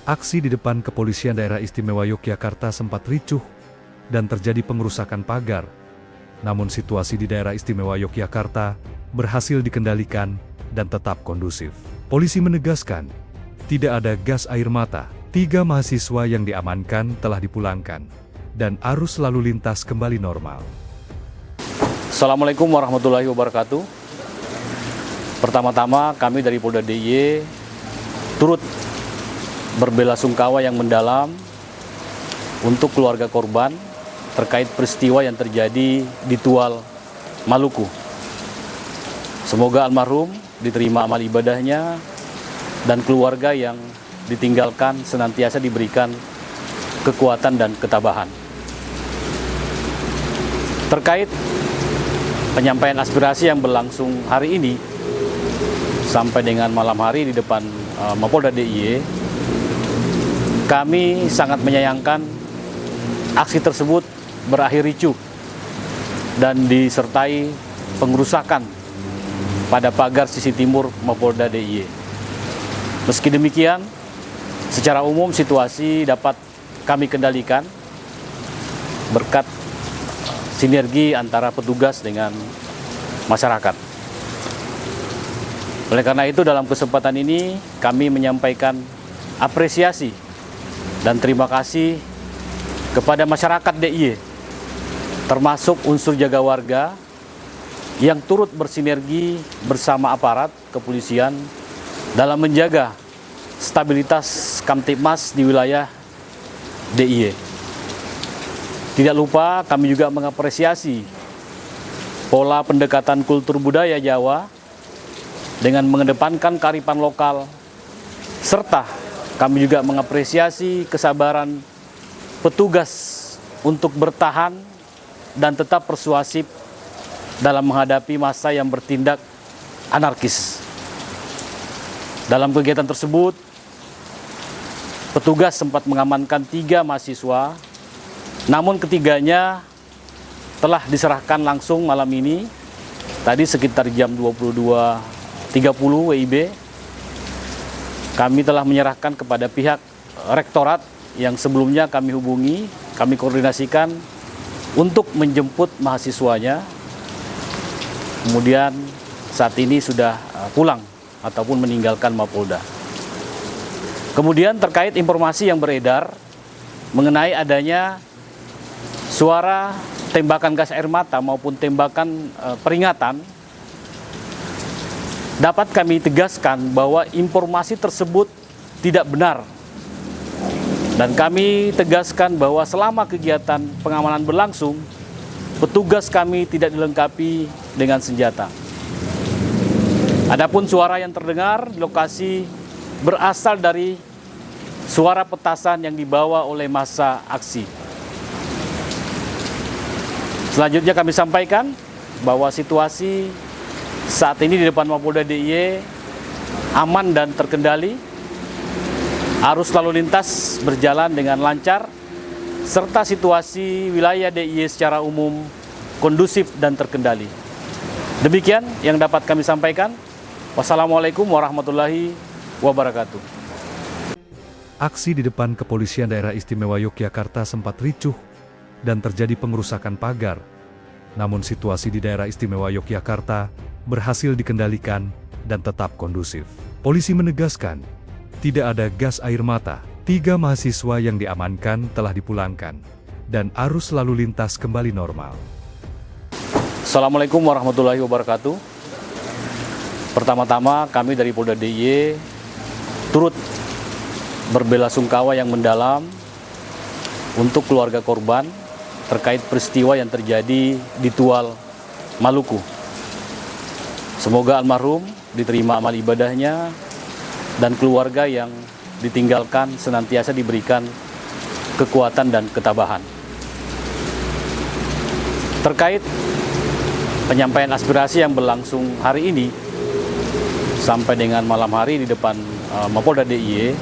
Aksi di depan Kepolisian Daerah Istimewa Yogyakarta sempat ricuh dan terjadi pengerusakan pagar. Namun situasi di Daerah Istimewa Yogyakarta berhasil dikendalikan dan tetap kondusif. Polisi menegaskan, tidak ada gas air mata. 3 mahasiswa yang diamankan telah dipulangkan, dan arus lalu lintas kembali normal. Assalamualaikum warahmatullahi wabarakatuh. Pertama-tama kami dari Polda DIY turut berbelasungkawa yang mendalam untuk keluarga korban terkait peristiwa yang terjadi di Tual, Maluku. Semoga almarhum diterima amal ibadahnya dan keluarga yang ditinggalkan senantiasa diberikan kekuatan dan ketabahan. Terkait penyampaian aspirasi yang berlangsung hari ini sampai dengan malam hari di depan Mapolda DIY, kami sangat menyayangkan aksi tersebut berakhir ricuh dan disertai pengerusakan pada pagar sisi timur Mapolda DIY. Meski demikian, secara umum situasi dapat kami kendalikan berkat sinergi antara petugas dengan masyarakat. Oleh karena itu, dalam kesempatan ini kami menyampaikan apresiasi dan terima kasih kepada masyarakat DIY, termasuk unsur jaga warga yang turut bersinergi bersama aparat kepolisian dalam menjaga stabilitas Kamtibmas di wilayah DIY. Tidak lupa kami juga mengapresiasi pola pendekatan kultur budaya Jawa dengan mengedepankan kearifan lokal, serta kami juga mengapresiasi kesabaran petugas untuk bertahan dan tetap persuasif dalam menghadapi massa yang bertindak anarkis. Dalam kegiatan tersebut, petugas sempat mengamankan 3 mahasiswa, namun ketiganya telah diserahkan langsung malam ini, tadi sekitar jam 22.30 WIB. Kami telah menyerahkan kepada pihak rektorat yang sebelumnya kami hubungi, kami koordinasikan untuk menjemput mahasiswanya. Kemudian saat ini sudah pulang ataupun meninggalkan Mapolda. Kemudian terkait informasi yang beredar mengenai adanya suara tembakan gas air mata maupun tembakan peringatan, dapat kami tegaskan bahwa informasi tersebut tidak benar. Dan kami tegaskan bahwa selama kegiatan pengamanan berlangsung, petugas kami tidak dilengkapi dengan senjata. Adapun suara yang terdengar di lokasi berasal dari suara petasan yang dibawa oleh massa aksi. Selanjutnya kami sampaikan bahwa situasi saat ini di depan Mapolda DIY aman dan terkendali. Arus lalu lintas berjalan dengan lancar, serta situasi wilayah DIY secara umum kondusif dan terkendali. Demikian yang dapat kami sampaikan. Wassalamualaikum warahmatullahi wabarakatuh. Aksi di depan Kepolisian Daerah Istimewa Yogyakarta sempat ricuh dan terjadi pengerusakan pagar. Namun situasi di Daerah Istimewa Yogyakarta berhasil dikendalikan dan tetap kondusif. Polisi menegaskan, tidak ada gas air mata. 3 mahasiswa yang diamankan telah dipulangkan, dan arus lalu lintas kembali normal. Assalamualaikum warahmatullahi wabarakatuh. Pertama-tama kami dari Polda DIY turut berbelasungkawa yang mendalam untuk keluarga korban terkait peristiwa yang terjadi di Tual, Maluku. Semoga almarhum diterima amal ibadahnya dan keluarga yang ditinggalkan senantiasa diberikan kekuatan dan ketabahan. Terkait penyampaian aspirasi yang berlangsung hari ini sampai dengan malam hari di depan Mapolda DIY,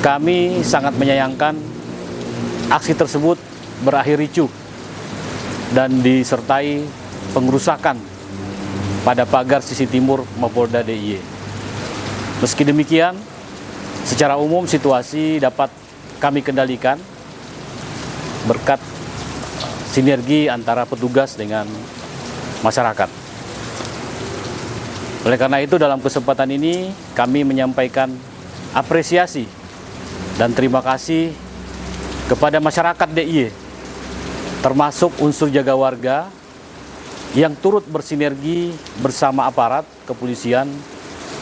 kami sangat menyayangkan aksi tersebut berakhir ricuh dan disertai pengerusakan pada pagar sisi timur Mapolda DIY. Meski demikian, Secara umum situasi dapat kami kendalikan berkat sinergi antara petugas dengan masyarakat. Oleh karena itu dalam kesempatan ini kami menyampaikan apresiasi dan terima kasih kepada masyarakat DIY, termasuk unsur jaga warga yang turut bersinergi bersama aparat kepolisian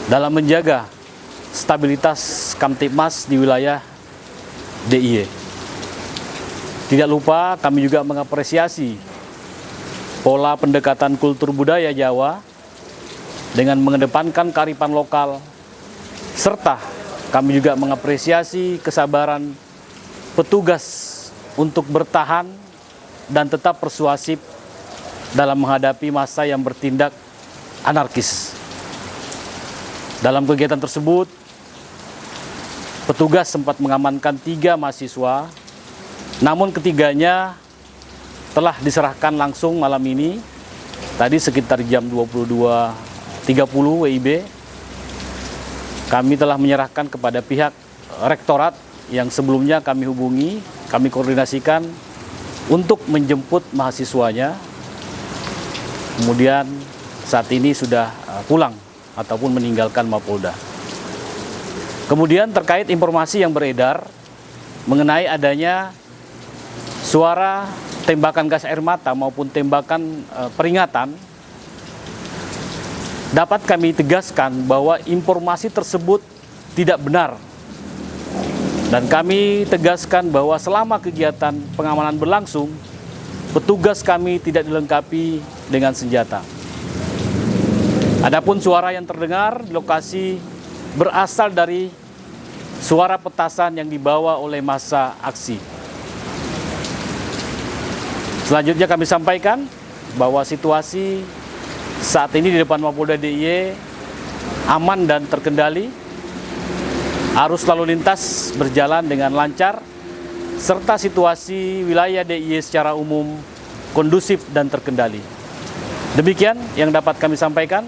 dalam menjaga stabilitas Kamtibmas di wilayah DIY. Tidak lupa kami juga mengapresiasi pola pendekatan kultur budaya Jawa dengan mengedepankan kearifan lokal, serta kami juga mengapresiasi kesabaran petugas untuk bertahan dan tetap persuasif dalam menghadapi massa yang bertindak anarkis. Dalam kegiatan tersebut, petugas sempat mengamankan 3 mahasiswa, namun ketiganya telah diserahkan langsung malam ini, tadi sekitar jam 22.30 WIB. Kami telah menyerahkan kepada pihak rektorat yang sebelumnya kami hubungi, kami koordinasikan untuk menjemput mahasiswanya. Kemudian saat ini sudah pulang ataupun meninggalkan Mapolda. Kemudian terkait informasi yang beredar mengenai adanya suara tembakan gas air mata maupun tembakan peringatan, dapat kami tegaskan bahwa informasi tersebut tidak benar. Dan kami tegaskan bahwa selama kegiatan pengamanan berlangsung, petugas kami tidak dilengkapi dengan senjata. Adapun suara yang terdengar di lokasi berasal dari suara petasan yang dibawa oleh massa aksi. Selanjutnya kami sampaikan bahwa situasi saat ini di depan Mapolda DIY aman dan terkendali, arus lalu lintas berjalan dengan lancar, serta situasi wilayah DIY secara umum kondusif dan terkendali. Demikian yang dapat kami sampaikan.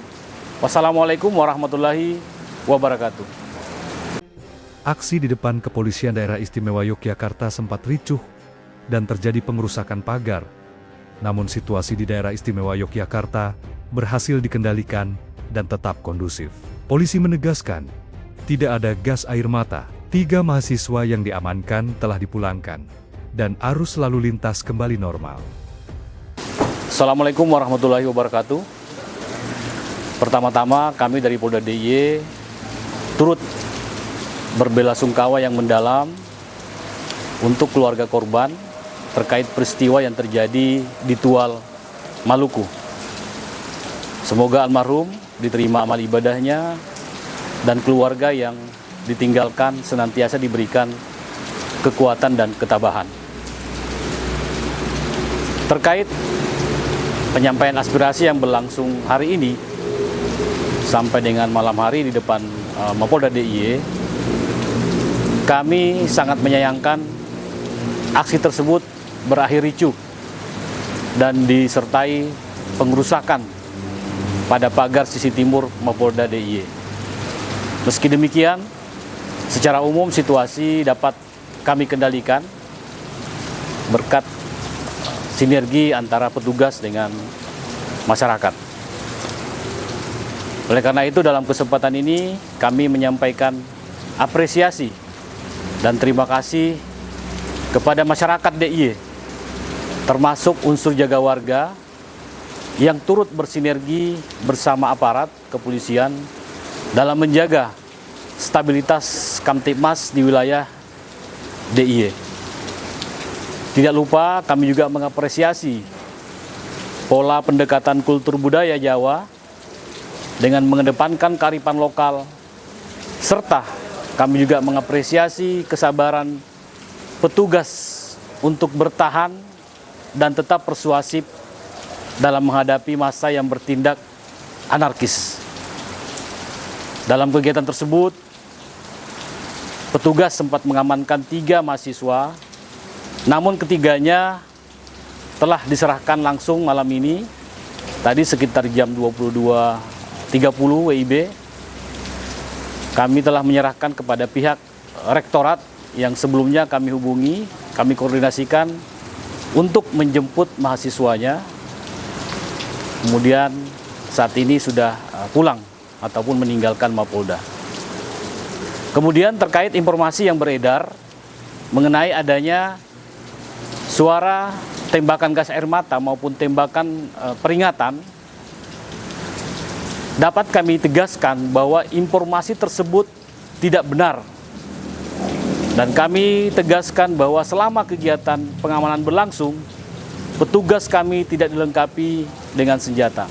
Wassalamualaikum warahmatullahi wabarakatuh. Aksi di depan Kepolisian Daerah Istimewa Yogyakarta sempat ricuh dan terjadi pengerusakan pagar. Namun situasi di Daerah Istimewa Yogyakarta berhasil dikendalikan dan tetap kondusif. Polisi menegaskan, tidak ada gas air mata. 3 mahasiswa yang diamankan telah dipulangkan, dan arus lalu lintas kembali normal. Assalamualaikum warahmatullahi wabarakatuh. Pertama-tama kami dari Polda DIY turut berbelasungkawa yang mendalam untuk keluarga korban terkait peristiwa yang terjadi di Tual, Maluku. Semoga almarhum diterima amal ibadahnya dan keluarga yang ditinggalkan senantiasa diberikan kekuatan dan ketabahan. Terkait penyampaian aspirasi yang berlangsung hari ini sampai dengan malam hari di depan Mapolda DIY, kami sangat menyayangkan aksi tersebut berakhir ricuh dan disertai pengerusakan pada pagar sisi timur Mapolda DIY. Meski demikian, secara umum situasi dapat kami kendalikan berkat sinergi antara petugas dengan masyarakat. Oleh karena itu dalam kesempatan ini kami menyampaikan apresiasi dan terima kasih kepada masyarakat DIY, termasuk unsur jaga warga yang turut bersinergi bersama aparat kepolisian dalam menjaga stabilitas Kamtibmas di wilayah DIY. Tidak lupa kami juga mengapresiasi pola pendekatan kultur budaya Jawa dengan mengedepankan kearifan lokal, serta kami juga mengapresiasi kesabaran petugas untuk bertahan dan tetap persuasif dalam menghadapi massa yang bertindak anarkis. Dalam kegiatan tersebut, petugas sempat mengamankan 3 mahasiswa, namun ketiganya telah diserahkan langsung malam ini, tadi sekitar jam 22.30 WIB. kami telah menyerahkan kepada pihak rektorat yang sebelumnya kami hubungi, kami koordinasikan untuk menjemput mahasiswanya. Kemudian saat ini sudah pulang ataupun meninggalkan Mapolda. Kemudian terkait informasi yang beredar mengenai adanya suara tembakan gas air mata maupun tembakan peringatan, dapat kami tegaskan bahwa informasi tersebut tidak benar. Dan kami tegaskan bahwa selama kegiatan pengamanan berlangsung, petugas kami tidak dilengkapi dengan senjata.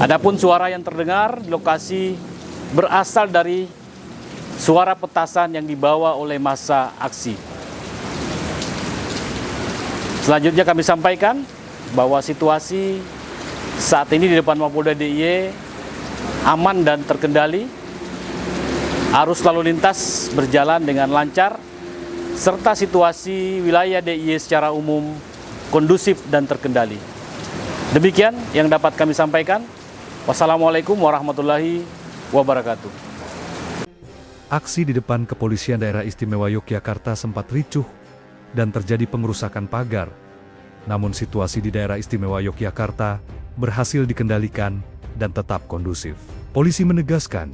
Adapun suara yang terdengar di lokasi berasal dari suara petasan yang dibawa oleh massa aksi. Selanjutnya kami sampaikan bahwa situasi saat ini di depan Mapolda DIY aman dan terkendali. Arus lalu lintas berjalan dengan lancar, serta situasi wilayah DIY secara umum kondusif dan terkendali. Demikian yang dapat kami sampaikan. Wassalamualaikum warahmatullahi wabarakatuh. Aksi di depan Kepolisian Daerah Istimewa Yogyakarta sempat ricuh dan terjadi pengerusakan pagar. Namun situasi di Daerah Istimewa Yogyakarta berhasil dikendalikan dan tetap kondusif. Polisi menegaskan,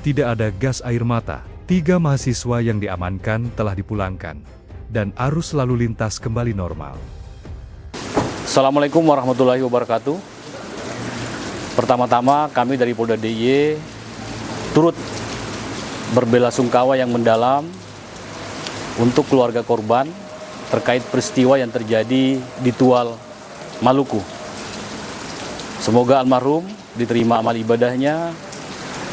tidak ada gas air mata. 3 mahasiswa yang diamankan telah dipulangkan, dan arus lalu lintas kembali normal. Assalamualaikum warahmatullahi wabarakatuh. Pertama-tama kami dari Polda DIY turut berbelasungkawa yang mendalam untuk keluarga korban terkait peristiwa yang terjadi di Tual, Maluku. Semoga almarhum diterima amal ibadahnya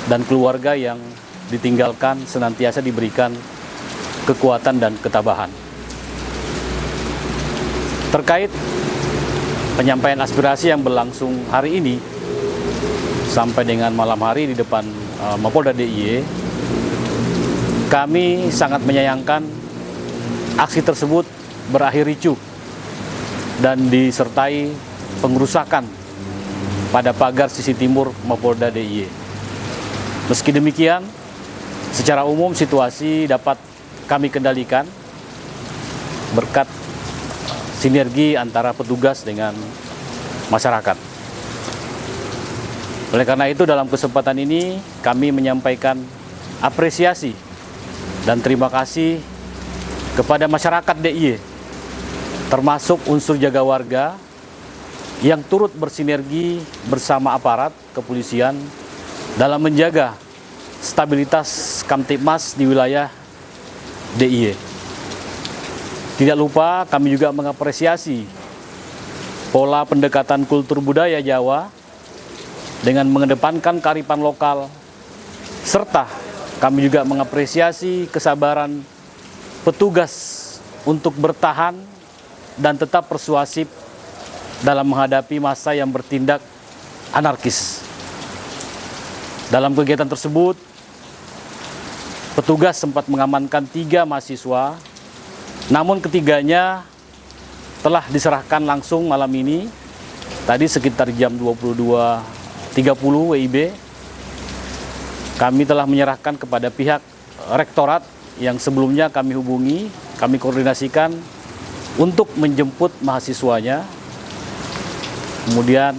dan keluarga yang ditinggalkan senantiasa diberikan kekuatan dan ketabahan. Terkait penyampaian aspirasi yang berlangsung hari ini sampai dengan malam hari di depan Mapolda DIY, kami sangat menyayangkan aksi tersebut berakhir ricuh dan disertai pengerusakan pada pagar sisi timur Mapolda DIY. Meski demikian, secara umum situasi dapat kami kendalikan berkat sinergi antara petugas dengan masyarakat. Oleh karena itu, dalam kesempatan ini kami menyampaikan apresiasi dan terima kasih kepada masyarakat DIY, termasuk unsur jaga warga yang turut bersinergi bersama aparat kepolisian dalam menjaga stabilitas Kamtibmas di wilayah DIY. Tidak lupa kami juga mengapresiasi pola pendekatan kultur budaya Jawa dengan mengedepankan kearifan lokal, serta kami juga mengapresiasi kesabaran petugas untuk bertahan dan tetap persuasif dalam menghadapi massa yang bertindak anarkis. Dalam kegiatan tersebut, petugas sempat mengamankan 3 mahasiswa, namun ketiganya telah diserahkan langsung malam ini, tadi sekitar jam 22.30 WIB. Kami telah menyerahkan kepada pihak rektorat yang sebelumnya kami hubungi, kami koordinasikan untuk menjemput mahasiswanya. Kemudian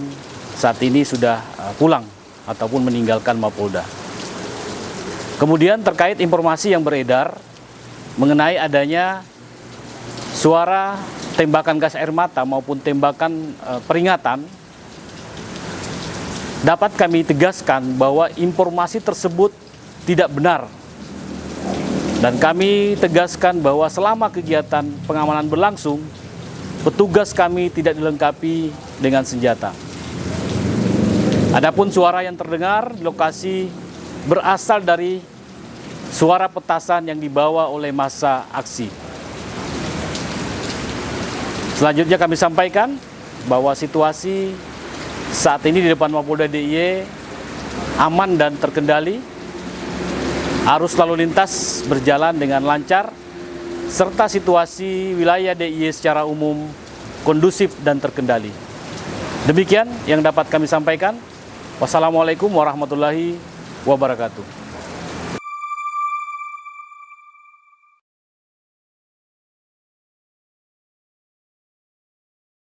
saat ini sudah pulang ataupun meninggalkan Mapolda. Kemudian terkait informasi yang beredar mengenai adanya suara tembakan gas air mata maupun tembakan peringatan, dapat kami tegaskan bahwa informasi tersebut tidak benar. Dan kami tegaskan bahwa selama kegiatan pengamanan berlangsung, petugas kami tidak dilengkapi dengan senjata. Adapun suara yang terdengar di lokasi berasal dari suara petasan yang dibawa oleh massa aksi. Selanjutnya kami sampaikan bahwa situasi saat ini di depan Mapolda DIY aman dan terkendali. Arus lalu lintas berjalan dengan lancar, serta situasi wilayah DIY secara umum kondusif dan terkendali. Demikian yang dapat kami sampaikan. Wassalamualaikum warahmatullahi wabarakatuh.